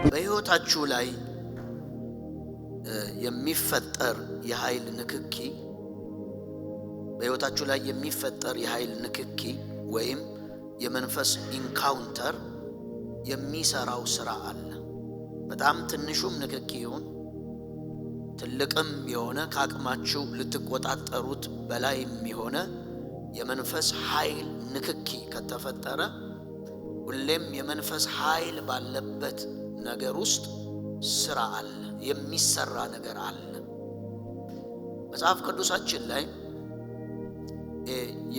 በሕይወታችሁ ላይ የሚፈጠር የኃይል ንክኪ ወይም የመንፈስ ኢንካውንተር የሚሰራው ስራ አለ። በጣም ትንሹም ንክኪ ይሁን ትልቅም የሆነ ከአቅማችሁ ልትቆጣጠሩት በላይም የሆነ የመንፈስ ኃይል ንክኪ ከተፈጠረ ሁሌም የመንፈስ ኃይል ባለበት ነገር ውስጥ ስራ አለ፣ የሚሰራ ነገር አለ። መጽሐፍ ቅዱሳችን ላይ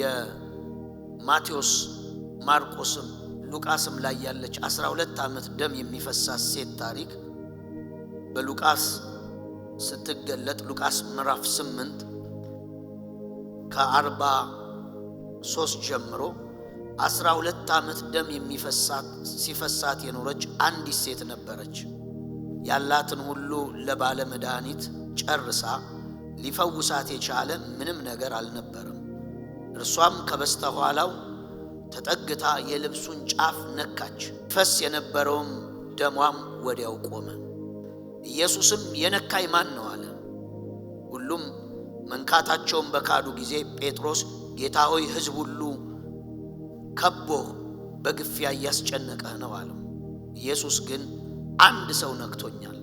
የማቴዎስ ማርቆስም ሉቃስም ላይ ያለች 12 ዓመት ደም የሚፈሳት ሴት ታሪክ በሉቃስ ስትገለጥ ሉቃስ ምዕራፍ 8 ከ43 ጀምሮ 12 ዓመት ደም ሲፈሳት የኖረች አንዲት ሴት ነበረች። ያላትን ሁሉ ለባለ መድኃኒት ጨርሳ ሊፈውሳት የቻለ ምንም ነገር አልነበረም። እርሷም ከበስተኋላው ተጠግታ የልብሱን ጫፍ ነካች። ፈስ የነበረውም ደሟም ወዲያው ቆመ። ኢየሱስም የነካኝ ማን ነው አለ። ሁሉም መንካታቸውን በካዱ ጊዜ ጴጥሮስ ጌታ ሆይ ሕዝብ ሁሉ ከቦ በግፊያ እያስጨነቀህ ነው አለው። ኢየሱስ ግን አንድ ሰው ነክቶኛል፣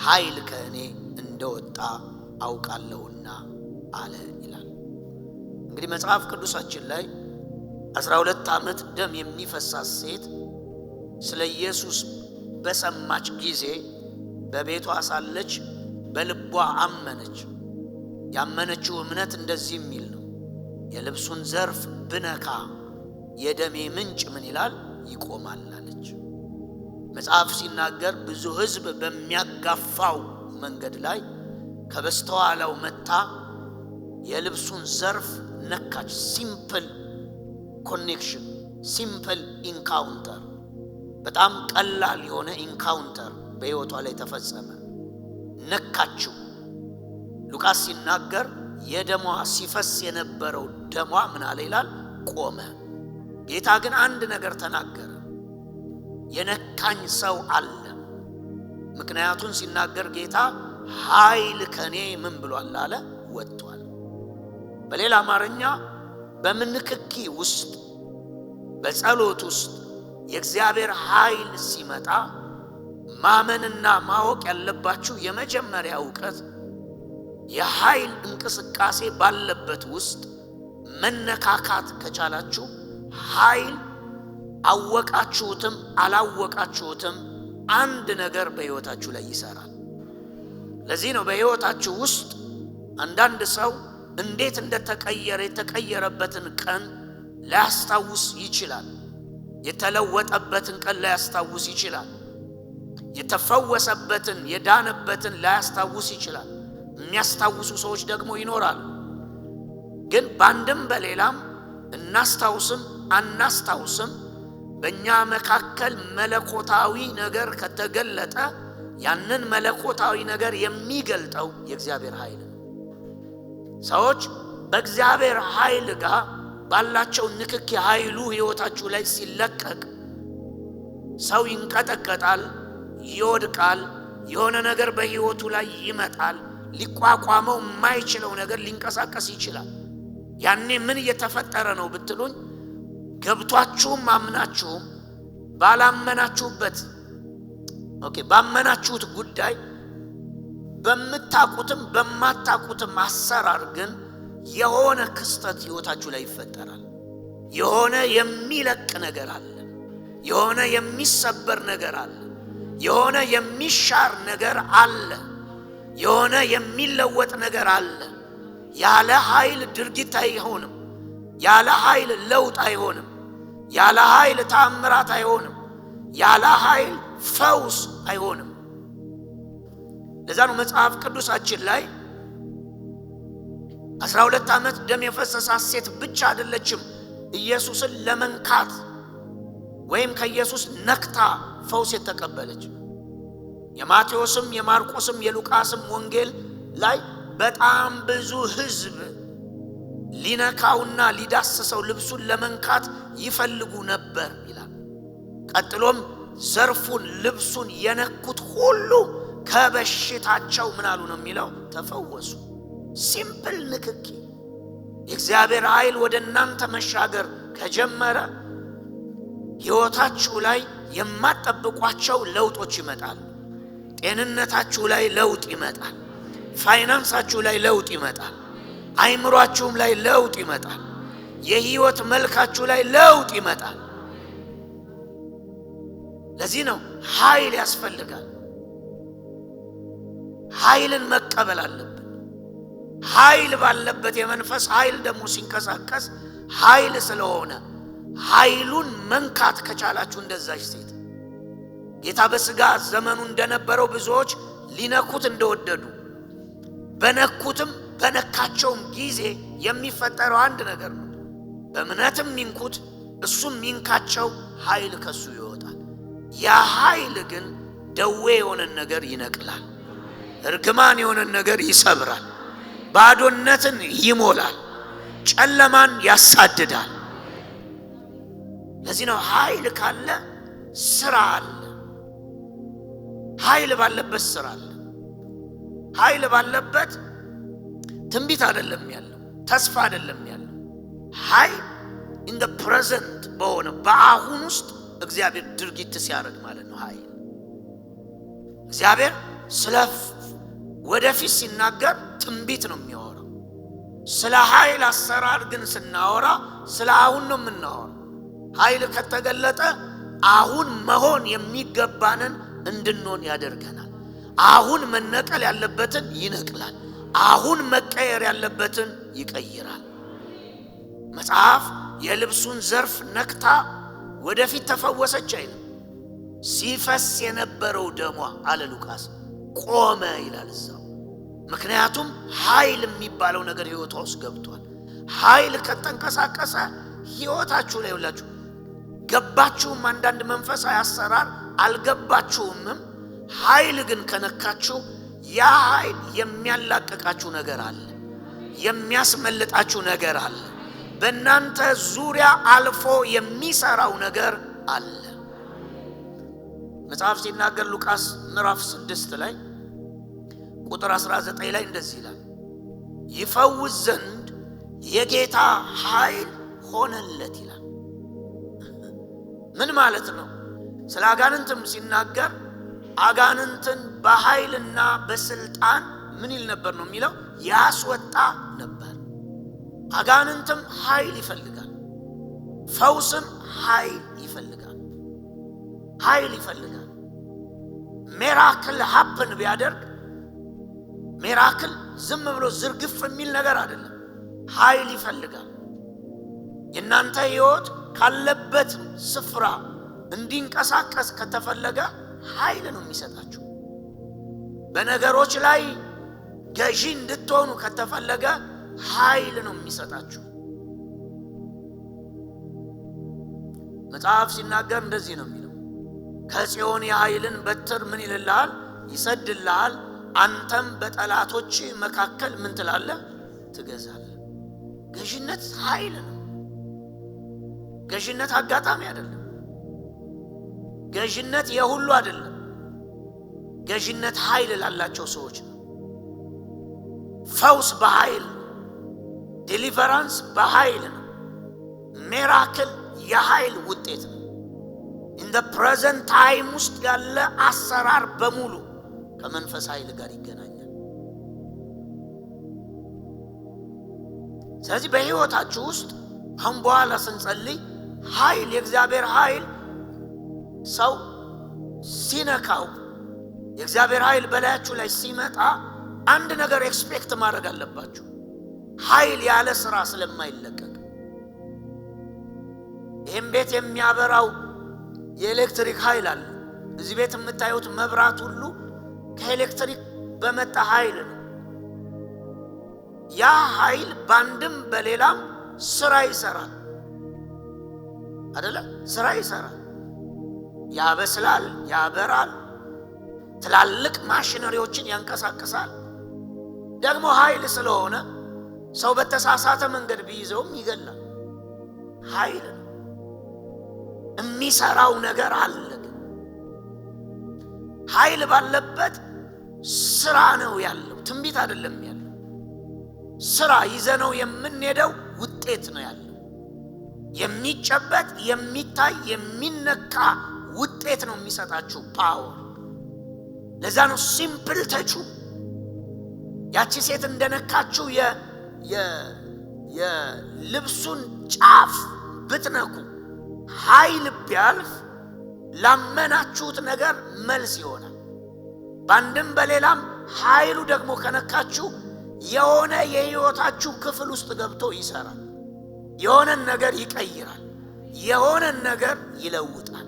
ኃይል ከእኔ እንደወጣ አውቃለሁና አለ ይላል። እንግዲህ መጽሐፍ ቅዱሳችን ላይ 12 ዓመት ደም የሚፈሳት ሴት ስለ ኢየሱስ በሰማች ጊዜ በቤቷ ሳለች በልቧ አመነች። ያመነችው እምነት እንደዚህ የሚል ነው፣ የልብሱን ዘርፍ ብነካ የደሜ ምንጭ ምን ይላል? ይቆማል አለች። መጽሐፍ ሲናገር ብዙ ሕዝብ በሚያጋፋው መንገድ ላይ ከበስተኋላው መታ የልብሱን ዘርፍ ነካች። ሲምፕል ኮኔክሽን፣ ሲምፕል ኢንካውንተር፣ በጣም ቀላል የሆነ ኢንካውንተር በሕይወቷ ላይ ተፈጸመ። ነካችው። ሉቃስ ሲናገር የደሟ ሲፈስ የነበረው ደሟ ምን አለ ይላል? ቆመ። ጌታ ግን አንድ ነገር ተናገረ፣ የነካኝ ሰው አለ። ምክንያቱን ሲናገር ጌታ ኃይል ከኔ ምን ብሏል አለ? ወጥቷል። በሌላ አማርኛ በምንክኪ ውስጥ በጸሎት ውስጥ የእግዚአብሔር ኃይል ሲመጣ ማመንና ማወቅ ያለባችሁ የመጀመሪያ ዕውቀት የኃይል እንቅስቃሴ ባለበት ውስጥ መነካካት ከቻላችሁ ኃይል አወቃችሁትም አላወቃችሁትም አንድ ነገር በሕይወታችሁ ላይ ይሰራል። ለዚህ ነው በሕይወታችሁ ውስጥ አንዳንድ ሰው እንዴት እንደተቀየረ የተቀየረበትን ቀን ላያስታውስ ይችላል። የተለወጠበትን ቀን ላያስታውስ ይችላል። የተፈወሰበትን የዳነበትን ላያስታውስ ይችላል። የሚያስታውሱ ሰዎች ደግሞ ይኖራሉ። ግን ባንድም በሌላም እናስታውስም አናስታውስም በእኛ መካከል መለኮታዊ ነገር ከተገለጠ ያንን መለኮታዊ ነገር የሚገልጠው የእግዚአብሔር ኃይል ነው። ሰዎች በእግዚአብሔር ኃይል ጋር ባላቸው ንክኪ ኃይሉ ሕይወታችሁ ላይ ሲለቀቅ ሰው ይንቀጠቀጣል፣ ይወድቃል፣ የሆነ ነገር በሕይወቱ ላይ ይመጣል። ሊቋቋመው የማይችለው ነገር ሊንቀሳቀስ ይችላል። ያኔ ምን እየተፈጠረ ነው ብትሉኝ፣ ገብቷችሁም አምናችሁም ባመናችሁት ጉዳይ በምታቁትም በማታቁትም አሰራር ግን የሆነ ክስተት ሕይወታችሁ ላይ ይፈጠራል። የሆነ የሚለቅ ነገር አለ። የሆነ የሚሰበር ነገር አለ። የሆነ የሚሻር ነገር አለ። የሆነ የሚለወጥ ነገር አለ። ያለ ኃይል ድርጊት አይሆንም። ያለ ኃይል ለውጥ አይሆንም። ያለ ኃይል ተአምራት አይሆንም። ያለ ኃይል ፈውስ አይሆንም። ለዛ ነው መጽሐፍ ቅዱሳችን ላይ 12 ዓመት ደም የፈሰሳት ሴት ብቻ አይደለችም ኢየሱስን ለመንካት ወይም ከኢየሱስ ነክታ ፈውስ የተቀበለች። የማቴዎስም የማርቆስም የሉቃስም ወንጌል ላይ በጣም ብዙ ሕዝብ ሊነካውና ሊዳስሰው ልብሱን ለመንካት ይፈልጉ ነበር ይላል። ቀጥሎም ዘርፉን ልብሱን የነኩት ሁሉ ከበሽታቸው ምን አሉ ነው የሚለው? ተፈወሱ። ሲምፕል ንክኪ። የእግዚአብሔር ኃይል ወደ እናንተ መሻገር ከጀመረ ሕይወታችሁ ላይ የማትጠብቋቸው ለውጦች ይመጣሉ። ጤንነታችሁ ላይ ለውጥ ይመጣል። ፋይናንሳችሁ ላይ ለውጥ ይመጣል። አይምሯችሁም ላይ ለውጥ ይመጣል። የሕይወት መልካችሁ ላይ ለውጥ ይመጣል። ለዚህ ነው ኃይል ያስፈልጋል። ኃይልን መቀበል አለብን። ኃይል ባለበት የመንፈስ ኃይል ደግሞ ሲንቀሳቀስ ኃይል ስለሆነ ኃይሉን መንካት ከቻላችሁ እንደዛች ሴት ጌታ በሥጋ ዘመኑ እንደነበረው ብዙዎች ሊነኩት እንደወደዱ በነኩትም በነካቸውም ጊዜ የሚፈጠረው አንድ ነገር ነው። በእምነትም ሚንኩት እሱም ሚንካቸው ኃይል ከሱ ይወጣል። ያ ኃይል ግን ደዌ የሆነን ነገር ይነቅላል። እርግማን የሆነን ነገር ይሰብራል። ባዶነትን ይሞላል። ጨለማን ያሳድዳል። ለዚህ ነው ኃይል ካለ ስራ አለ። ኃይል ባለበት ስራ አለ። ኃይል ባለበት ትንቢት አይደለም ያለው፣ ተስፋ አይደለም ያለው። ኃይል in the present በሆነ በአሁን ውስጥ እግዚአብሔር ድርጊት ሲያደርግ ማለት ነው። ኃይል እግዚአብሔር ስለ ወደፊት ሲናገር ትንቢት ነው የሚያወራው። ስለ ኃይል አሰራር ግን ስናወራ ስለ አሁን ነው የምናወራው። ኃይል ከተገለጠ አሁን መሆን የሚገባንን እንድንሆን ያደርገናል። አሁን መነቀል ያለበትን ይነቅላል። አሁን መቀየር ያለበትን ይቀይራል። መጽሐፍ የልብሱን ዘርፍ ነክታ ወደፊት ተፈወሰች አይልም። ሲፈስ የነበረው ደሟ አለ ሉቃስ ቆመ ይላል እዛው። ምክንያቱም ኃይል የሚባለው ነገር ሕይወቷ ውስጥ ገብቷል። ኃይል ከተንቀሳቀሰ ሕይወታችሁ ላይ ሁላችሁ ገባችሁም አንዳንድ መንፈሳዊ አሰራር አልገባችሁምም፣ ኃይል ግን ከነካችሁ ያ ኃይል የሚያላቅቃችሁ ነገር አለ፣ የሚያስመልጣችሁ ነገር አለ፣ በእናንተ ዙሪያ አልፎ የሚሰራው ነገር አለ። መጽሐፍ ሲናገር ሉቃስ ምዕራፍ 6 ላይ ቁጥር 19 ላይ እንደዚህ ይላል፣ ይፈውስ ዘንድ የጌታ ኃይል ሆነለት ይላል። ምን ማለት ነው? ስለ አጋንንትም ሲናገር አጋንንትን በኃይልና በስልጣን ምን ይል ነበር ነው የሚለው? ያስወጣ ነበር። አጋንንትም ኃይል ይፈልጋል፣ ፈውስም ኃይል ይፈልጋል። ኃይል ይፈልጋል። ሚራክል ሀፕን ቢያደርግ ሚራክል ዝም ብሎ ዝርግፍ የሚል ነገር አይደለም። ኃይል ይፈልጋል። የእናንተ ሕይወት ካለበት ስፍራ እንዲንቀሳቀስ ከተፈለገ ኃይል ነው የሚሰጣችሁ። በነገሮች ላይ ገዢ እንድትሆኑ ከተፈለገ ኃይል ነው የሚሰጣችሁ። መጽሐፍ ሲናገር እንደዚህ ነው የሚለው፣ ከጽዮን የኃይልን በትር ምን ይልልሃል? ይሰድልሃል። አንተም በጠላቶች መካከል ምን ትላለህ? ትገዛለህ። ገዢነት ኃይል ነው። ገዢነት አጋጣሚ አይደለም። ገዢነት የሁሉ አይደለም። ገዢነት ኃይል ላላቸው ሰዎች ነው። ፈውስ በኃይል ነው። ዴሊቨራንስ በኃይል ነው። ሚራክል የኃይል ውጤት ነው። in the present time ውስጥ ያለ አሰራር በሙሉ ከመንፈስ ኃይል ጋር ይገናኛል። ስለዚህ በሕይወታችሁ ውስጥ አሁን በኋላ ስንጸልይ ኃይል የእግዚአብሔር ኃይል ሰው ሲነካው የእግዚአብሔር ኃይል በላያችሁ ላይ ሲመጣ አንድ ነገር ኤክስፔክት ማድረግ አለባችሁ። ኃይል ያለ ስራ ስለማይለቀቅ ይህም ቤት የሚያበራው የኤሌክትሪክ ኃይል አለ። እዚህ ቤት የምታዩት መብራት ሁሉ ከኤሌክትሪክ በመጣ ኃይል ነው። ያ ኃይል ባንድም በሌላም ስራ ይሰራል አይደለ? ስራ ይሰራል፣ ያበስላል፣ ያበራል፣ ትላልቅ ማሽነሪዎችን ያንቀሳቅሳል። ደግሞ ኃይል ስለሆነ ሰው በተሳሳተ መንገድ ቢይዘውም ይገላል። ኃይል ነው። የሚሰራው ነገር አለ። ኃይል ባለበት ስራ ነው ያለው። ትንቢት አይደለም ያለው። ስራ ይዘነው የምንሄደው ውጤት ነው ያለው። የሚጨበጥ የሚታይ የሚነካ ውጤት ነው የሚሰጣችሁ ፓወር። ለዛ ነው ሲምፕል ተቹ። ያቺ ሴት እንደነካችሁ የልብሱን ጫፍ ብትነኩ ኃይል ቢያልፍ ላመናችሁት ነገር መልስ ይሆናል። በአንድም በሌላም ኃይሉ ደግሞ ከነካችሁ የሆነ የህይወታችሁ ክፍል ውስጥ ገብቶ ይሰራል። የሆነን ነገር ይቀይራል። የሆነን ነገር ይለውጣል።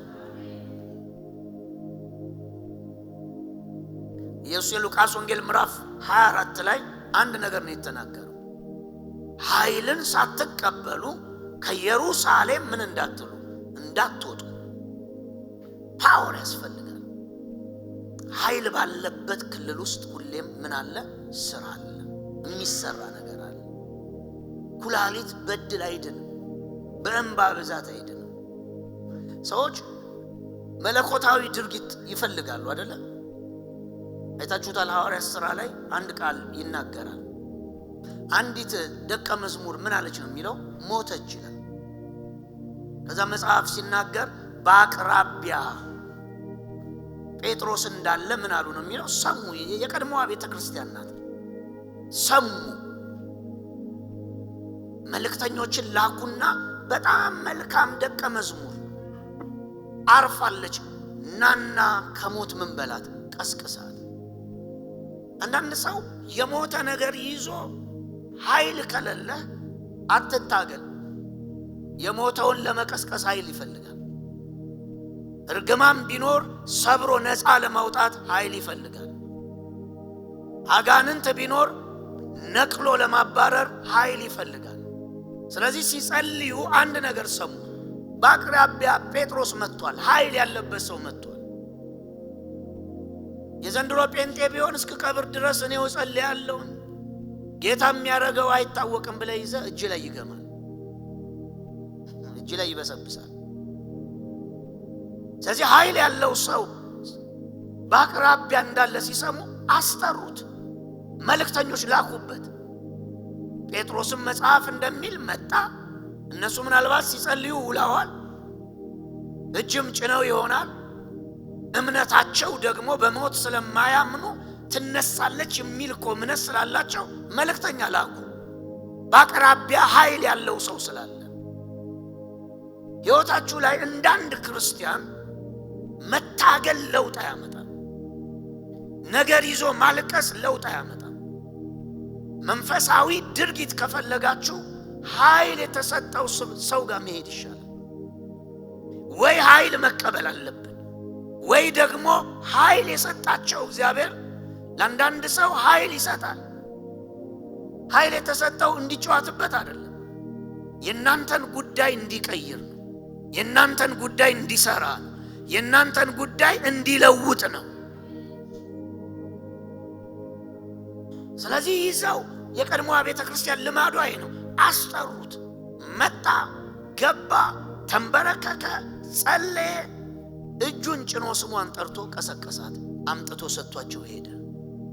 ኢየሱስ የሉቃስ ወንጌል ምዕራፍ 24 ላይ አንድ ነገር ነው የተናገረው። ኃይልን ሳትቀበሉ ከኢየሩሳሌም ምን እንዳትሉ እንዳትወጡ። ፓወር ያስፈልጋል። ኃይል ባለበት ክልል ውስጥ ሁሌም ምን አለ? ስራ አለ። የሚሰራ ነገር አለ። ኩላሊት በድል አይድንም፣ በእንባ ብዛት አይድንም። ሰዎች መለኮታዊ ድርጊት ይፈልጋሉ አይደለ? አይታችሁታል። ሐዋርያት ሥራ ላይ አንድ ቃል ይናገራል። አንዲት ደቀ መዝሙር ምን አለች ነው የሚለው? ሞተች ይላል። ከዛ መጽሐፍ ሲናገር በአቅራቢያ ጴጥሮስ እንዳለ ምን አሉ ነው የሚለው? ሰሙ። የቀድሞዋ ቤተክርስቲያን ናት። ሰሙ። መልእክተኞችን ላኩና በጣም መልካም ደቀ መዝሙር አርፋለች፣ ናና ከሞት ምን በላት ቀስቅሳት። አንዳንድ ሰው የሞተ ነገር ይዞ ኃይል ከሌለ አትታገል። የሞተውን ለመቀስቀስ ኃይል ይፈልጋል። እርግማም ቢኖር ሰብሮ ነፃ ለማውጣት ኃይል ይፈልጋል። አጋንንት ቢኖር ነቅሎ ለማባረር ኃይል ይፈልጋል። ስለዚህ ሲጸልዩ አንድ ነገር ሰሙ። በአቅራቢያ ጴጥሮስ መጥቷል። ኃይል ያለበት ሰው መጥቷል። የዘንድሮ ጴንጤ ቢሆን እስከ ቀብር ድረስ እኔው ጸልያለሁ ጌታ የሚያደርገው አይታወቅም ብለህ ይዘህ እጅ ላይ ይገማል፣ እጅ ላይ ይበሰብሳል። ስለዚህ ኃይል ያለው ሰው በአቅራቢያ እንዳለ ሲሰሙ አስጠሩት፣ መልእክተኞች ላኩበት። ጴጥሮስም መጽሐፍ እንደሚል መጣ። እነሱ ምናልባት ሲጸልዩ ውለዋል፣ እጅም ጭነው ይሆናል። እምነታቸው ደግሞ በሞት ስለማያምኑ ትነሳለች የሚል እኮ እምነት ስላላቸው መልእክተኛ ላኩ። በአቅራቢያ ኃይል ያለው ሰው ስላለ ሕይወታችሁ ላይ እንዳንድ ክርስቲያን መታገል ለውጥ ያመጣል። ነገር ይዞ ማልቀስ ለውጥ ያመጣል። መንፈሳዊ ድርጊት ከፈለጋችሁ ኃይል የተሰጠው ሰው ጋር መሄድ ይሻላል። ወይ ኃይል መቀበል አለብን፣ ወይ ደግሞ ኃይል የሰጣቸው እግዚአብሔር ለአንዳንድ ሰው ኃይል ይሰጣል። ኃይል የተሰጠው እንዲጨዋትበት አይደለም፣ የእናንተን ጉዳይ እንዲቀይር ነው፣ የእናንተን ጉዳይ እንዲሰራ ነው፣ የእናንተን ጉዳይ እንዲለውጥ ነው። ስለዚህ ይዘው የቀድሞዋ ቤተክርስቲያን ልማዷ ነው። አስጠሩት፣ መጣ፣ ገባ፣ ተንበረከከ፣ ጸለየ፣ እጁን ጭኖ ስሟን ጠርቶ ቀሰቀሳት፣ አምጥቶ ሰጥቷቸው ሄደ።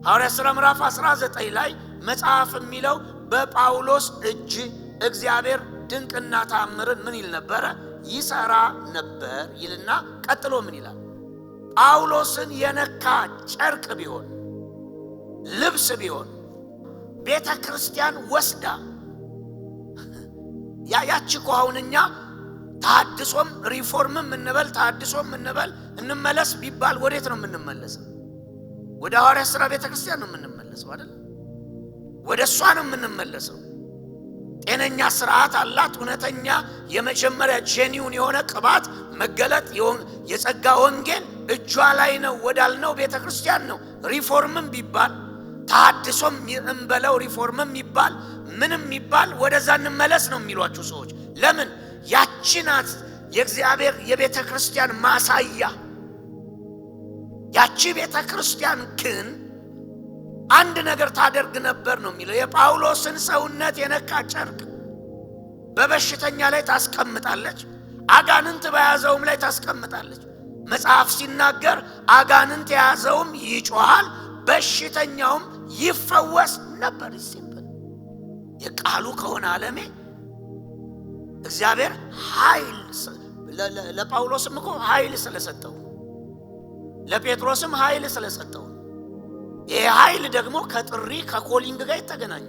ሐዋርያት ሥራ ምዕራፍ 19 ላይ መጽሐፍ የሚለው በጳውሎስ እጅ እግዚአብሔር ድንቅና ተአምርን ምን ይል ነበረ? ይሰራ ነበር ይልና ቀጥሎ ምን ይላል? ጳውሎስን የነካ ጨርቅ ቢሆን ልብስ ቢሆን ቤተ ክርስቲያን ወስዳ ያቺ ኮሃውንኛ ታድሶም ሪፎርምም እንበል ታድሶም እንበል እንመለስ ቢባል ወዴት ነው የምንመለሰው? ወደ ሐዋርያት ሥራ ቤተ ክርስቲያን ነው የምንመለሰው አይደል? ወደ እሷ ነው የምንመለሰው። ጤነኛ ስርዓት አላት። እውነተኛ የመጀመሪያ ጄኒውን የሆነ ቅባት መገለጥ የጸጋ ወንጌል እጇ ላይ ነው ወዳልነው ቤተ ክርስቲያን ነው። ሪፎርምም ቢባል ታድሶም እንበለው ሪፎርምም ይባል ምንም ይባል ወደዛ እንመለስ ነው የሚሏችሁ ሰዎች። ለምን? ያቺ ናት የእግዚአብሔር የቤተ ክርስቲያን ማሳያ። ያቺ ቤተ ክርስቲያን ግን አንድ ነገር ታደርግ ነበር ነው የሚለው። የጳውሎስን ሰውነት የነካ ጨርቅ በበሽተኛ ላይ ታስቀምጣለች፣ አጋንንት በያዘውም ላይ ታስቀምጣለች። መጽሐፍ ሲናገር አጋንንት የያዘውም ይጮሃል፣ በሽተኛውም ይፈወስ ነበር። ሲምፕል የቃሉ ከሆነ ዓለሜ እግዚአብሔር ኃይል ለጳውሎስም እኮ ኃይል ስለሰጠው፣ ለጴጥሮስም ኃይል ስለሰጠው፣ ይሄ ኃይል ደግሞ ከጥሪ ከኮሊንግ ጋር የተገናኘ።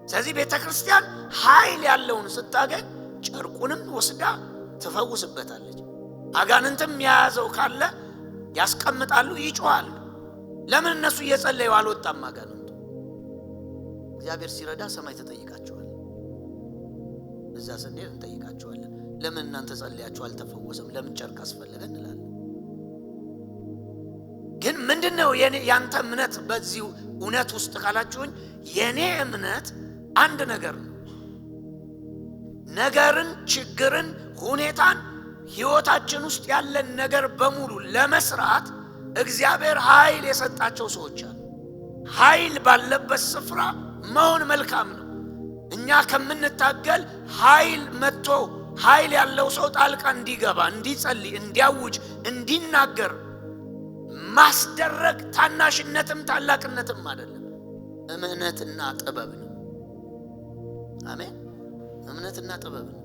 ስለዚህ ቤተክርስቲያን ኃይል ያለውን ስታገኝ ጨርቁንም ወስዳ ትፈውስበታለች። አጋንንትም የያዘው ካለ ያስቀምጣሉ፣ ይጮሃሉ። ለምን እነሱ እየጸለዩ አልወጣም አጋንንቱ? እግዚአብሔር ሲረዳ ሰማይ ተጠይቃቸዋል። እዛ ስንሄድ እንጠይቃቸዋለን። ለምን እናንተ ጸልያችሁ አልተፈወሰም? ለምን ጨርቅ አስፈለገ እንላለን። ግን ምንድነው ያንተ እምነት በዚህ እውነት ውስጥ ካላችሁኝ፣ የኔ እምነት አንድ ነገር ነው። ነገርን፣ ችግርን፣ ሁኔታን ህይወታችን ውስጥ ያለን ነገር በሙሉ ለመስራት እግዚአብሔር ኃይል የሰጣቸው ሰዎች አሉ። ኃይል ባለበት ስፍራ መሆን መልካም ነው። እኛ ከምንታገል ኃይል መጥቶ ኃይል ያለው ሰው ጣልቃ እንዲገባ፣ እንዲጸልይ፣ እንዲያውጅ፣ እንዲናገር ማስደረግ ታናሽነትም ታላቅነትም አይደለም፣ እምነትና ጥበብ ነው። አሜን። እምነትና ጥበብ ነው።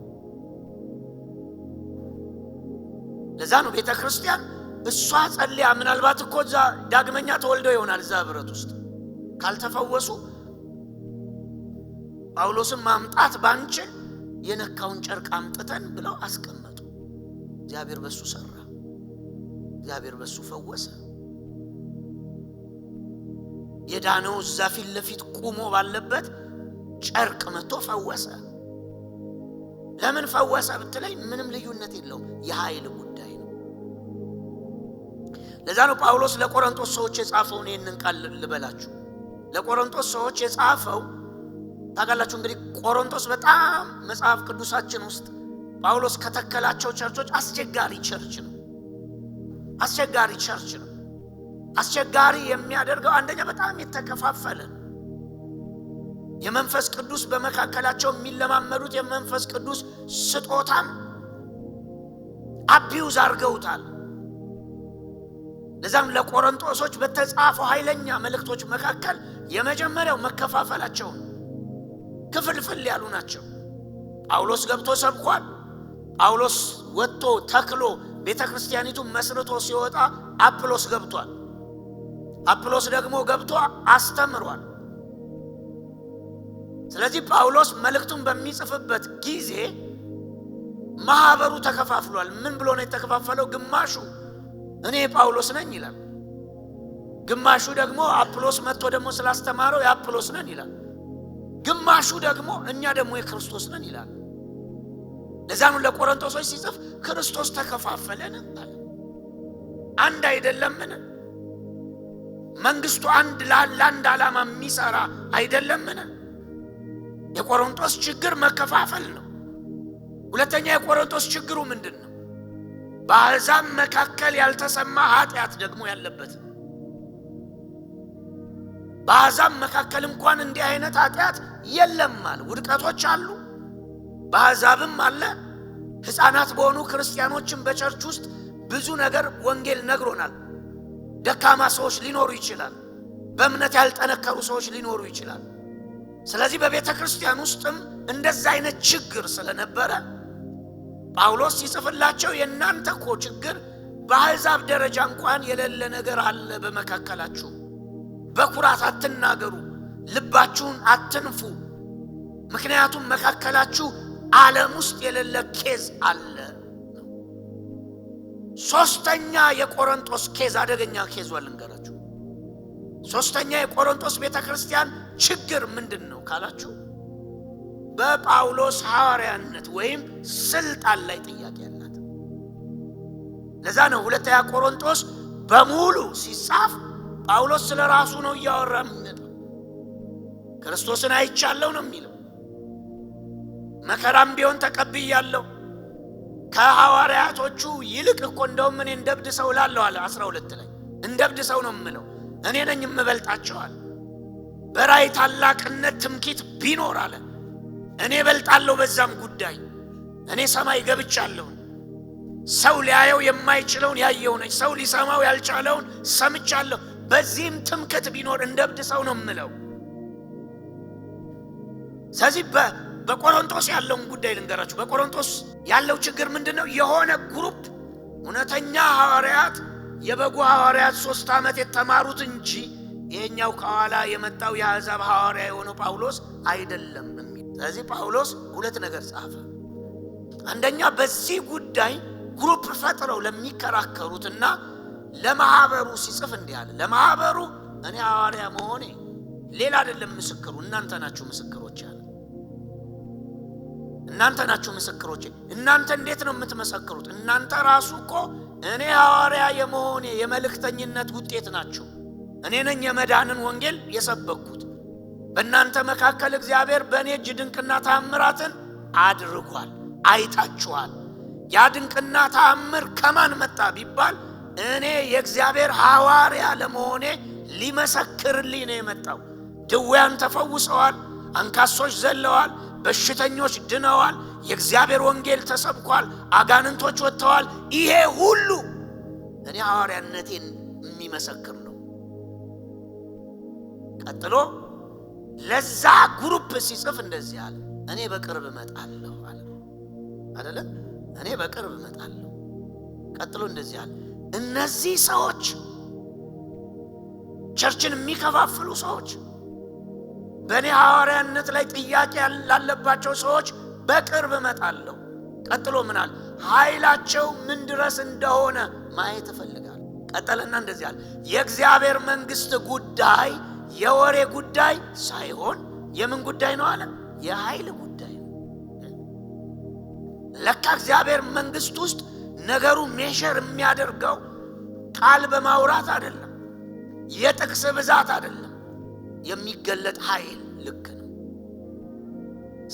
ለዛ ነው ቤተክርስቲያን እሷ ጸልያ ምናልባት እኮ እዛ ዳግመኛ ተወልደው ይሆናል እዛ ህብረት ውስጥ ካልተፈወሱ ጳውሎስን ማምጣት ባንችል የነካውን ጨርቅ አምጥተን ብለው አስቀመጡ። እግዚአብሔር በሱ ሰራ፣ እግዚአብሔር በሱ ፈወሰ። የዳነው እዛ ፊት ለፊት ቆሞ ባለበት ጨርቅ መጥቶ ፈወሰ። ለምን ፈወሰ ብትለኝ ምንም ልዩነት የለውም፣ የኃይል ጉዳይ ነው። ለዛ ነው ጳውሎስ ለቆሮንቶስ ሰዎች የጻፈውን ይህንን ቃል ልበላችሁ። ለቆሮንቶስ ሰዎች የጻፈው ታውቃላችሁ እንግዲህ ቆሮንቶስ በጣም መጽሐፍ ቅዱሳችን ውስጥ ጳውሎስ ከተከላቸው ቸርቾች አስቸጋሪ ቸርች ነው። አስቸጋሪ ቸርች ነው። አስቸጋሪ የሚያደርገው አንደኛ በጣም የተከፋፈለ የመንፈስ ቅዱስ በመካከላቸው የሚለማመዱት የመንፈስ ቅዱስ ስጦታም አቢዩዝ አድርገውታል። ለዛም ለቆሮንቶሶች በተጻፈው ኃይለኛ መልእክቶች መካከል የመጀመሪያው መከፋፈላቸው ክፍልፍል ያሉ ናቸው። ጳውሎስ ገብቶ ሰብኳል። ጳውሎስ ወጥቶ ተክሎ ቤተክርስቲያኒቱ መስርቶ ሲወጣ አጵሎስ ገብቷል። አጵሎስ ደግሞ ገብቶ አስተምሯል። ስለዚህ ጳውሎስ መልእክቱን በሚጽፍበት ጊዜ ማህበሩ ተከፋፍሏል። ምን ብሎ ነው የተከፋፈለው? ግማሹ እኔ ጳውሎስ ነኝ ይላል፣ ግማሹ ደግሞ አጵሎስ መጥቶ ደግሞ ስላስተማረው የአጵሎስ ነን ይላል፣ ግማሹ ደግሞ እኛ ደግሞ የክርስቶስ ነን ይላል። ለዛኑ ለቆሮንቶሶች ሲጽፍ ክርስቶስ ተከፋፈለን አለ። አንድ አይደለምን? መንግስቱ አንድ ለአንድ ዓላማ የሚሰራ አይደለምን? የቆሮንቶስ ችግር መከፋፈል ነው። ሁለተኛ የቆሮንቶስ ችግሩ ምንድነው? በአሕዛብ መካከል ያልተሰማ ኃጢአት ደግሞ ያለበት። በአሕዛብ መካከል እንኳን እንዲህ አይነት ኃጢአት የለም ማለት ውድቀቶች አሉ፣ በአሕዛብም አለ። ሕፃናት በሆኑ ክርስቲያኖችም በቸርች ውስጥ ብዙ ነገር ወንጌል ነግሮናል። ደካማ ሰዎች ሊኖሩ ይችላል፣ በእምነት ያልጠነከሩ ሰዎች ሊኖሩ ይችላል። ስለዚህ በቤተ ክርስቲያን ውስጥም እንደዛ አይነት ችግር ስለነበረ ጳውሎስ ሲጽፍላቸው የእናንተ እኮ ችግር በአሕዛብ ደረጃ እንኳን የሌለ ነገር አለ በመካከላችሁ። በኩራት አትናገሩ፣ ልባችሁን አትንፉ፣ ምክንያቱም መካከላችሁ ዓለም ውስጥ የሌለ ኬዝ አለ። ሶስተኛ የቆሮንቶስ ኬዝ አደገኛ ኬዝ ልንገራችሁ። ሶስተኛ የቆሮንቶስ ቤተክርስቲያን ችግር ምንድነው ካላችሁ በጳውሎስ ሐዋርያነት ወይም ስልጣን ላይ ጥያቄ አላት። ለዛ ነው ሁለተኛ ቆሮንቶስ በሙሉ ሲጻፍ ጳውሎስ ስለራሱ ነው እያወራ የሚመጣው። ክርስቶስን አይቻለሁ ነው የሚለው። መከራም ቢሆን ተቀብያለሁ፣ ከሐዋርያቶቹ ይልቅ እኮ እንደውም እኔ እንደብድ ሰው ላለሁ አለ 12 ላይ እንደብድ ሰው ነው የምለው። እኔ ነኝ የምበልጣቸው አለ። በራእይ ታላቅነት ትምክህት ቢኖር አለ እኔ እበልጣለሁ በዛም ጉዳይ። እኔ ሰማይ ገብቻለሁ። ሰው ሊያየው የማይችለውን ያየው ነኝ። ሰው ሊሰማው ያልቻለውን ሰምቻለሁ። በዚህም ትምክህት ቢኖር እንደ እብድ ሰው ነው የምለው። ስለዚህ በቆሮንቶስ ያለውን ጉዳይ ልንገራችሁ። በቆሮንቶስ ያለው ችግር ምንድነው? የሆነ ግሩፕ እውነተኛ ሐዋርያት የበጉ ሐዋርያት 3 ዓመት የተማሩት እንጂ ይሄኛው ከኋላ የመጣው የአሕዛብ ሐዋርያ የሆነው ጳውሎስ አይደለም የሚል። ስለዚህ ጳውሎስ 2 ነገር ጻፈ። አንደኛ በዚህ ጉዳይ ግሩፕ ፈጥረው ለሚከራከሩትና ለማህበሩ ሲጽፍ እንዲህ አለ። ለማህበሩ እኔ ሐዋርያ መሆኔ ሌላ አይደለም ምስክሩ፣ እናንተ ናችሁ ምስክሮች አለ። እናንተ ናችሁ ምስክሮች። እናንተ እንዴት ነው የምትመሰክሩት? እናንተ ራሱ እኮ እኔ ሐዋርያ የመሆኔ የመልእክተኝነት ውጤት ናችሁ። እኔ ነኝ የመዳንን ወንጌል የሰበኩት። በእናንተ መካከል እግዚአብሔር በእኔ እጅ ድንቅና ተአምራትን አድርጓል፣ አይታችኋል። ያ ድንቅና ተአምር ከማን መጣ ቢባል እኔ የእግዚአብሔር ሐዋርያ ለመሆኔ ሊመሰክርልኝ ነው የመጣው። ድውያን ተፈውሰዋል፣ አንካሶች ዘለዋል፣ በሽተኞች ድነዋል፣ የእግዚአብሔር ወንጌል ተሰብኳል፣ አጋንንቶች ወጥተዋል። ይሄ ሁሉ እኔ ሐዋርያነቴን የሚመሰክር ነው። ቀጥሎ ለዛ ግሩፕ ሲጽፍ እንደዚህ አለ፣ እኔ በቅርብ እመጣለሁ አለ አይደለ? እኔ በቅርብ እመጣለሁ። ቀጥሎ እንደዚህ አለ፣ እነዚህ ሰዎች ቸርችን የሚከፋፍሉ ሰዎች፣ በእኔ ሐዋርያነት ላይ ጥያቄ ላለባቸው ሰዎች በቅርብ እመጣለሁ። ቀጥሎ ምን አለ? ኃይላቸው ምን ድረስ እንደሆነ ማየት እፈልጋለሁ። ቀጠለና እንደዚህ አለ፣ የእግዚአብሔር መንግሥት ጉዳይ የወሬ ጉዳይ ሳይሆን የምን ጉዳይ ነው አለ? የኃይል ጉዳይ ነው። ለካ እግዚአብሔር መንግሥት ውስጥ ነገሩ ሜሸር የሚያደርገው ቃል በማውራት አይደለም፣ የጥቅስ ብዛት አይደለም፣ የሚገለጥ ኃይል ልክ ነው።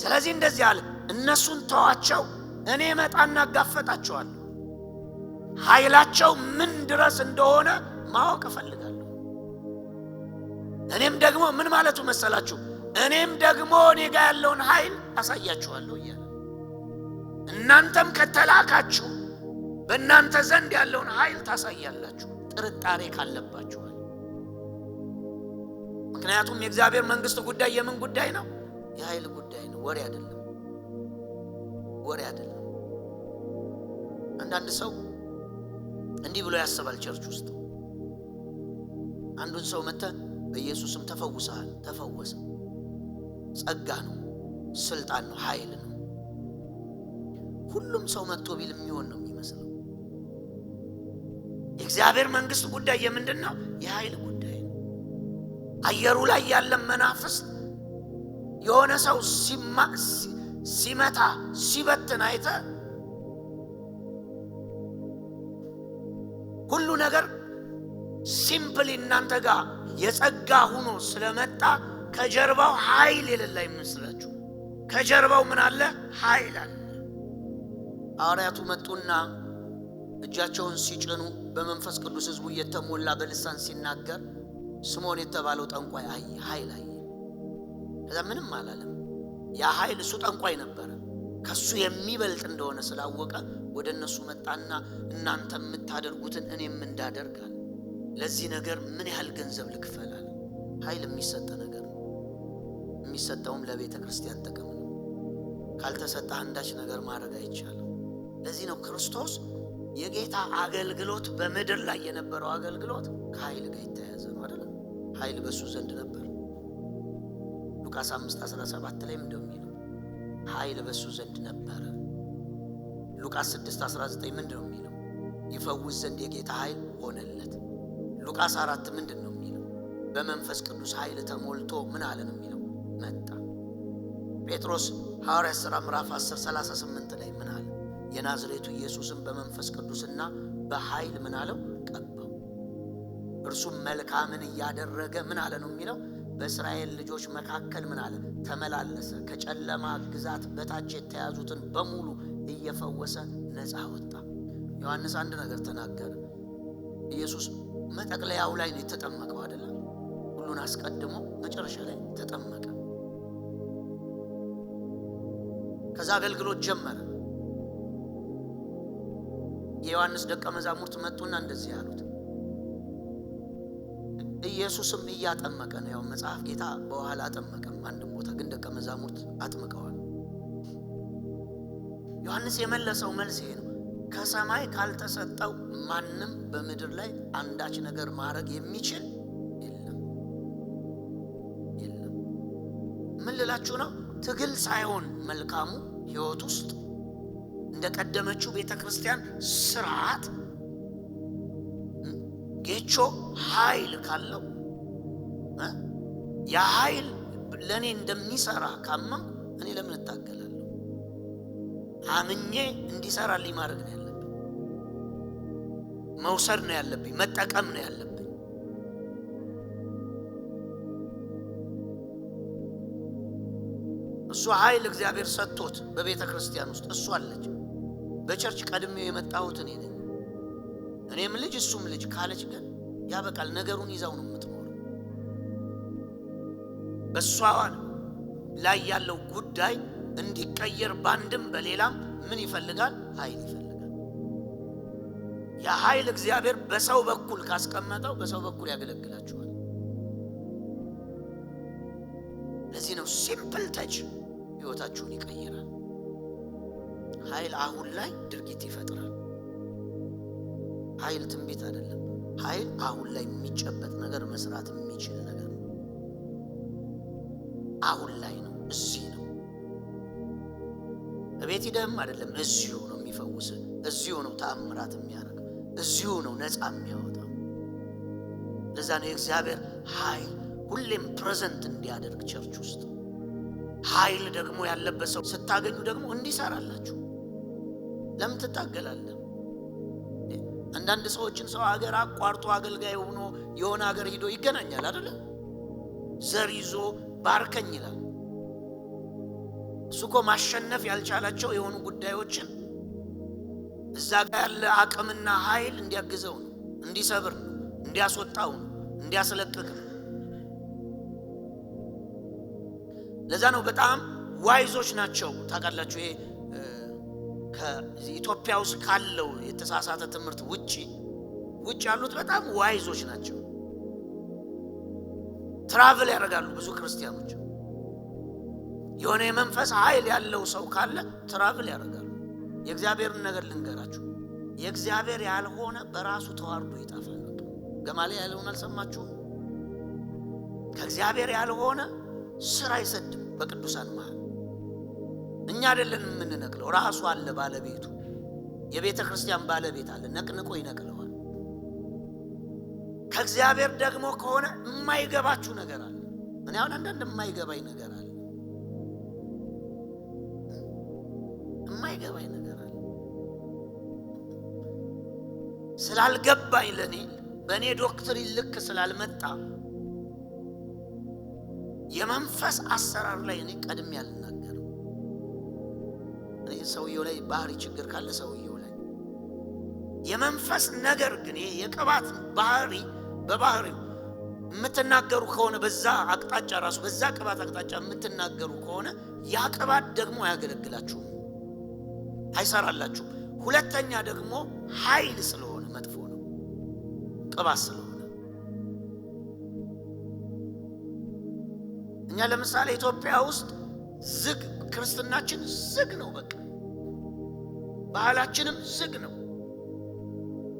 ስለዚህ እንደዚህ አለ፣ እነሱን ተዋቸው፣ እኔ መጣና አጋፈጣቸዋለሁ። ኃይላቸው ምን ድረስ እንደሆነ ማወቅ እፈልጋለሁ። እኔም ደግሞ ምን ማለቱ መሰላችሁ? እኔም ደግሞ እኔ ጋር ያለውን ኃይል አሳያችኋለሁ እያለ እናንተም ከተላካችሁ በእናንተ ዘንድ ያለውን ኃይል ታሳያላችሁ፣ ጥርጣሬ ካለባችሁ። ምክንያቱም የእግዚአብሔር መንግሥት ጉዳይ የምን ጉዳይ ነው? የኃይል ጉዳይ ነው፣ ወሬ አይደለም። ወሬ አይደለም። አንዳንድ ሰው እንዲህ ብሎ ያስባል። ቸርች ውስጥ አንዱን ሰው መጥተህ በኢየሱስም ተፈውሰሃል፣ ተፈወሰ። ጸጋ ነው፣ ስልጣን ነው፣ ኃይል ነው። ሁሉም ሰው መጥቶ ቢል የሚሆን ነው የሚመስለው። የእግዚአብሔር መንግሥት ጉዳይ የምንድን ነው? የኃይል ጉዳይ ነው። አየሩ ላይ ያለ መናፍስት የሆነ ሰው ሲመታ ሲበትን አይተ ሁሉ ነገር ሲምፕሊ እናንተ ጋር የጸጋ ሆኖ ስለመጣ ከጀርባው ኃይል የሌለ ይመስላችሁ። ከጀርባው ምን አለ? ኃይል አለ። ሐዋርያቱ መጡና እጃቸውን ሲጭኑ በመንፈስ ቅዱስ ሕዝቡ እየተሞላ በልሳን ሲናገር ስምዖን የተባለው ጠንቋይ አየ፣ ኃይል አየ። ከዛ ምንም አላለም። ያ ኃይል እሱ ጠንቋይ ነበረ፣ ከሱ የሚበልጥ እንደሆነ ስላወቀ ወደ እነሱ መጣና እናንተ የምታደርጉትን እኔም እንዳደርጋል። ለዚህ ነገር ምን ያህል ገንዘብ ልክፈላል? ኃይል የሚሰጥ ነገር ነው። የሚሰጠውም ለቤተ ክርስቲያን ጥቅም ነው። ካልተሰጠ አንዳች ነገር ማድረግ አይቻልም። ለዚህ ነው ክርስቶስ የጌታ አገልግሎት በምድር ላይ የነበረው አገልግሎት ከኃይል ጋር የተያያዘ ነው አይደል? ኃይል በሱ ዘንድ ነበር። ሉቃስ 5:17 ላይ እንደሚለው ኃይል በሱ ዘንድ ነበር። ሉቃስ 6:19 ምንድነው የሚለው? ይፈውስ ዘንድ የጌታ ኃይል ሆነለት። ሉቃስ 4 ምንድነው የሚለው? በመንፈስ ቅዱስ ኃይል ተሞልቶ ምን አለ ነው የሚለው? መጣ። ጴጥሮስ ሐዋርያት ሥራ ምዕራፍ 10:38 ላይ ምን አለ? የናዝሬቱ ኢየሱስን በመንፈስ ቅዱስና በኃይል ምን አለው? ቀባው። እርሱም መልካምን እያደረገ ምን አለ ነው የሚለው? በእስራኤል ልጆች መካከል ምን አለ? ተመላለሰ። ከጨለማ ግዛት በታች የተያዙትን በሙሉ እየፈወሰ ነፃ ወጣ። ዮሐንስ አንድ ነገር ተናገረ። ኢየሱስ መጠቅለያው ላይ ነው የተጠመቀው አይደለም? ሁሉን አስቀድሞ መጨረሻ ላይ ተጠመቀ። ከዛ አገልግሎት ጀመረ። የዮሐንስ ደቀ መዛሙርት መጡና እንደዚህ ያሉት፣ ኢየሱስም እያጠመቀ ነው። ያው መጽሐፍ ጌታ በኋላ አጠመቀም አንድም ቦታ፣ ግን ደቀ መዛሙርት አጥምቀዋል። ዮሐንስ የመለሰው መልስ ይሄ ነው። ከሰማይ ካልተሰጠው ማንም በምድር ላይ አንዳች ነገር ማድረግ የሚችል የለም። ምን ልላችሁ ነው? ትግል ሳይሆን መልካሙ ሕይወት ውስጥ እንደቀደመችው ቤተክርስቲያን ስርዓት ጌቾ ኃይል ካለው ያ ኃይል ለኔ እንደሚሰራ ካመንኩ እኔ ለምን እታገላለሁ? አምኜ እንዲሰራልኝ ማድረግ ነው ያለብኝ። መውሰድ ነው ያለብኝ። መጠቀም ነው ያለብኝ። እሱ ኃይል እግዚአብሔር ሰጥቶት በቤተ ክርስቲያን ውስጥ እሱ አለች። በቸርች ቀድሜው የመጣሁት እኔ ነኝ። እኔም ልጅ እሱም ልጅ ካለች ግን ያበቃል። ነገሩን ይዛው ነው የምትኖረው። በሷ ላይ ያለው ጉዳይ እንዲቀየር ባንድም በሌላም ምን ይፈልጋል? ኃይል ይፈልጋል። ያ ኃይል እግዚአብሔር በሰው በኩል ካስቀመጠው በሰው በኩል ያገለግላችኋል። ለዚህ ነው ሲምፕል ተች ሕይወታችሁን ይቀይራል። ኃይል አሁን ላይ ድርጊት ይፈጥራል። ኃይል ትንቢት አይደለም። ኃይል አሁን ላይ የሚጨበጥ ነገር መስራት የሚችል ነገር ነው። አሁን ላይ ነው፣ እዚህ ነው። እቤት ሂደህም አይደለም፣ እዚሁ ነው የሚፈውስ፣ እዚሁ ነው ተአምራት የሚያደርግ፣ እዚሁ ነው ነፃ የሚያወጣው። ለዛ ነው የእግዚአብሔር ኃይል ሁሌም ፕሬዘንት እንዲያደርግ ቸርች ውስጥ። ኃይል ደግሞ ያለበት ሰው ስታገኙ ደግሞ እንዲሰራላችሁ ለምን ትታገላለህ? አንዳንድ ሰዎችን ሰው ሀገር አቋርጦ አገልጋይ ሆኖ የሆነ ሀገር ሄዶ ይገናኛል አይደለ? ዘር ይዞ ባርከኝ ይላል። እሱ እኮ ማሸነፍ ያልቻላቸው የሆኑ ጉዳዮችን እዛ ጋር ያለ አቅምና ኃይል እንዲያግዘው ነው፣ እንዲሰብር ነው፣ እንዲያስወጣው ነው፣ እንዲያስለቅቅ ነው። ለዛ ነው በጣም ዋይዞች ናቸው። ታውቃላችሁ ይሄ ከኢትዮጵያ ውስጥ ካለው የተሳሳተ ትምህርት ውጪ ያሉት በጣም ዋይዞች ናቸው። ትራቭል ያደርጋሉ ብዙ ክርስቲያኖች። የሆነ የመንፈስ ኃይል ያለው ሰው ካለ ትራቭል ያደርጋሉ። የእግዚአብሔርን ነገር ልንገራችሁ፣ የእግዚአብሔር ያልሆነ በራሱ ተዋርዶ ይጠፋል። ገማልያል ያለውን አልሰማችሁም? ከእግዚአብሔር ያልሆነ ስራ አይሰድም በቅዱሳን መሃል። እኛ አይደለን የምንነቅለው፣ ራሱ አለ ባለቤቱ። የቤተ ክርስቲያን ባለቤት አለ፣ ነቅንቆ ይነቅለዋል። ከእግዚአብሔር ደግሞ ከሆነ የማይገባችሁ ነገር አለ። እኔ አሁን አንዳንድ የማይገባኝ ነገር አለ፣ የማይገባኝ ነገር አለ። ስላልገባኝ ለኔ በእኔ ዶክትሪን ልክ ስላልመጣ የመንፈስ አሰራር ላይ እኔ ቀድሜ አልናገርም። እኔ ሰውየው ላይ ባህሪ ችግር ካለ ሰውየው ላይ የመንፈስ ነገር ግን ይሄ የቅባት ባህሪ በባህሪው የምትናገሩ ከሆነ በዛ አቅጣጫ ራሱ በዛ ቅባት አቅጣጫ የምትናገሩ ከሆነ ያ ቅባት ደግሞ አያገለግላችሁም፣ አይሰራላችሁም። ሁለተኛ ደግሞ ኃይል ስለሆነ መጥፎ ነው፣ ቅባት ስለሆነ። እኛ ለምሳሌ ኢትዮጵያ ውስጥ ዝግ ክርስትናችን ዝግ ነው። በቃ ባህላችንም ዝግ ነው።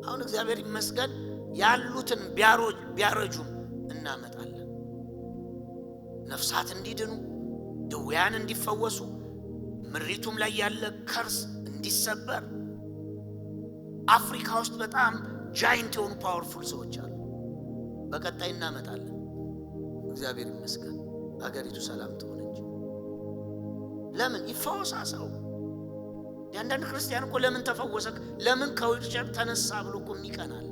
አሁን እግዚአብሔር ይመስገን ያሉትን ቢያረጁም እናመጣለን። ነፍሳት እንዲድኑ፣ ድውያን እንዲፈወሱ፣ ምሪቱም ላይ ያለ ከርስ እንዲሰበር። አፍሪካ ውስጥ በጣም ጃይንት የሆኑ ፓወርፉል ሰዎች አሉ። በቀጣይ እናመጣለን። እግዚአብሔር ይመስገን ሀገሪቱ ሰላም ትሆን እንጂ ለምን ይፈወሳ ሰው? ያንዳንድ ክርስቲያን እኮ ለምን ተፈወሰ፣ ለምን ከዊልቸር ተነሳ ብሎ እኮ የሚቀናል።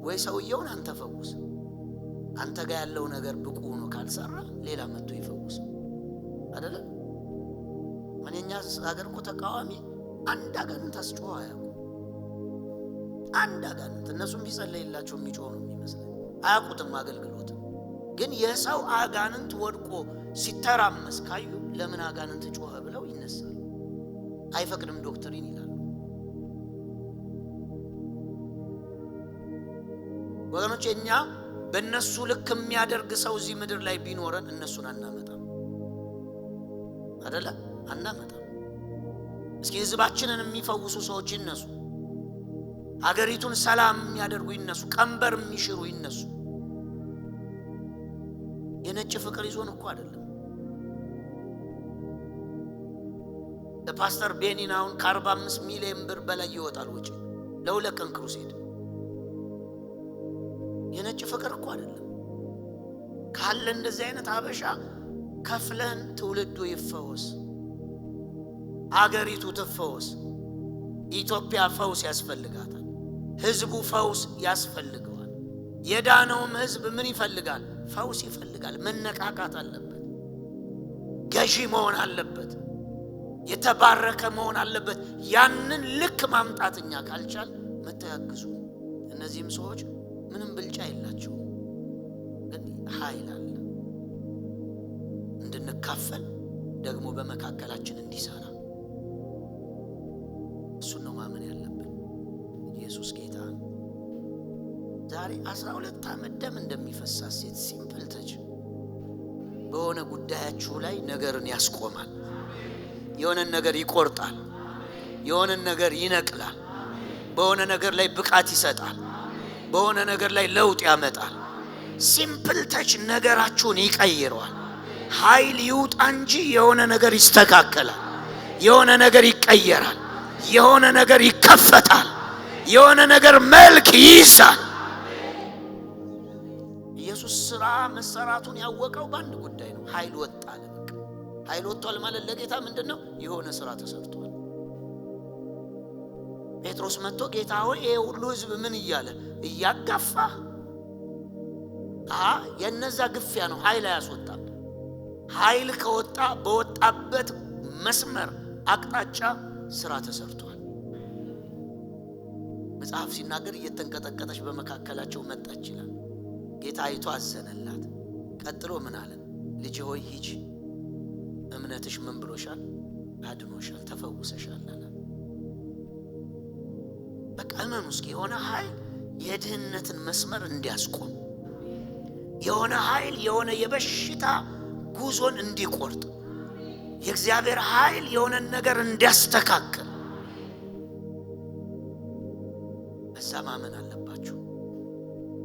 ወይ ሰውየውን አንተ ፈውስ፣ አንተ ጋር ያለው ነገር ብቁ ሆኖ ካልሰራ ሌላ መጥቶ ይፈውስ አይደለ? ማንኛ ሀገር እኮ ተቃዋሚ አንድ አጋንንት አስጮህ አያውቁ። አንድ አጋንንት እነሱም ቢጸለይላቸው የሚጮህ ነው የሚመስለው። አያውቁትም አገልግሎት ግን የሰው አጋንንት ወድቆ ሲተራመስ ካዩ ለምን አጋንንት ጮኸ ብለው ይነሳሉ። አይፈቅድም ዶክትሪን ይላሉ። ወገኖቼ እኛ በእነሱ ልክ የሚያደርግ ሰው እዚህ ምድር ላይ ቢኖረን እነሱን አናመጣም አይደለ? አናመጣም። እስኪ ህዝባችንን የሚፈውሱ ሰዎች ይነሱ፣ ሀገሪቱን ሰላም የሚያደርጉ ይነሱ፣ ቀንበር የሚሽሩ ይነሱ። የነጭ ፍቅር ይዞን እኮ አይደለም። ለፓስተር ቤኒናውን ከ45 ሚሊዮን ብር በላይ ይወጣል ወጪ ለሁለት ቀን ክሩሴድ። የነጭ ፍቅር እኮ አይደለም። ካለ እንደዚህ አይነት አበሻ ከፍለን ትውልዱ ይፈወስ፣ አገሪቱ ትፈወስ። ኢትዮጵያ ፈውስ ያስፈልጋታል። ህዝቡ ፈውስ ያስፈልገዋል። የዳነውም ህዝብ ምን ይፈልጋል? ፈውስ ይፈልጋል። መነቃቃት አለበት። ገዢ መሆን አለበት። የተባረከ መሆን አለበት። ያንን ልክ ማምጣትኛ ካልቻል መተያግዙ። እነዚህም ሰዎች ምንም ብልጫ የላቸውም፣ ግን ኃይል አለ እንድንካፈል ደግሞ በመካከላችን እንዲሰራ። እሱን ነው ማመን ያለብን። ኢየሱስ ጌታ ነው። ዛሬ 12 ዓመት ደም እንደሚፈሳት ሴት ሲምፕል ተች በሆነ ጉዳያችሁ ላይ ነገርን ያስቆማል። የሆነ ነገር ይቆርጣል። የሆነ ነገር ይነቅላል። በሆነ ነገር ላይ ብቃት ይሰጣል። በሆነ ነገር ላይ ለውጥ ያመጣል። ሲምፕል ተች ነገራችሁን ይቀይረዋል። ኃይል ይውጣ እንጂ የሆነ ነገር ይስተካከላል። የሆነ ነገር ይቀየራል። የሆነ ነገር ይከፈታል። የሆነ ነገር መልክ ይይዛል። ኢየሱስ ስራ መሰራቱን ያወቀው በአንድ ጉዳይ ነው። ኃይል ወጣ አለ። በቃ ኃይል ወጥቷል ማለት ለጌታ ምንድነው? የሆነ ስራ ተሰርቷል። ጴጥሮስ መጥቶ ጌታ ሆይ ይሄ ሁሉ ህዝብ ምን እያለ እያጋፋ? የነዛ ግፊያ ነው ኃይል ያስወጣል። ኃይል ከወጣ በወጣበት መስመር አቅጣጫ ስራ ተሰርቷል። መጽሐፍ ሲናገር እየተንቀጠቀጠች በመካከላቸው መጣች ይላል። ጌታ አይቶ አዘነላት። ቀጥሎ ምን አለ? ልጅ ሆይ ሂጂ፣ እምነትሽ ምን ብሎሻል? አድኖሻል፣ ተፈውሰሻል አለ። በቃ እመኑ እስኪ። የሆነ ኃይል የድህነትን መስመር እንዲያስቆም፣ የሆነ ኃይል የሆነ የበሽታ ጉዞን እንዲቆርጥ፣ የእግዚአብሔር ኃይል የሆነ ነገር እንዲያስተካክል በዛ ማመን አለበት።